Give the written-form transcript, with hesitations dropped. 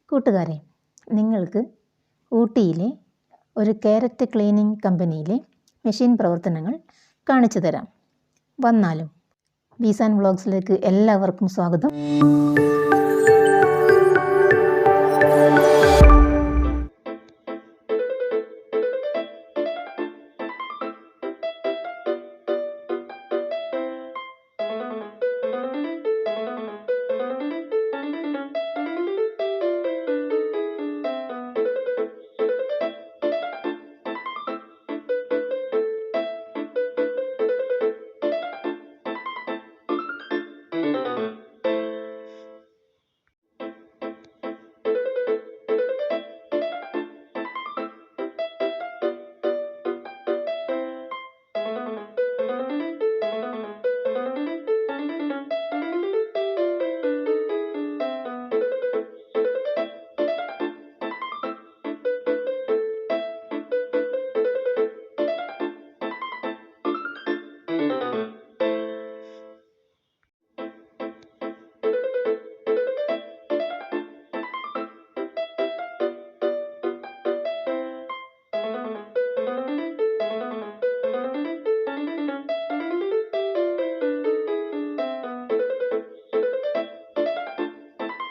കൂട്ടുകാരെ, നിങ്ങൾക്ക് ഊട്ടിയിലെ ഒരു ക്യാരറ്റ് ക്ലീനിങ് കമ്പനിയിലെ മെഷീൻ പ്രവർത്തനങ്ങൾ കാണിച്ചു തരാം. വന്നാലും VSanVlogsലേക്ക് എല്ലാവർക്കും സ്വാഗതം.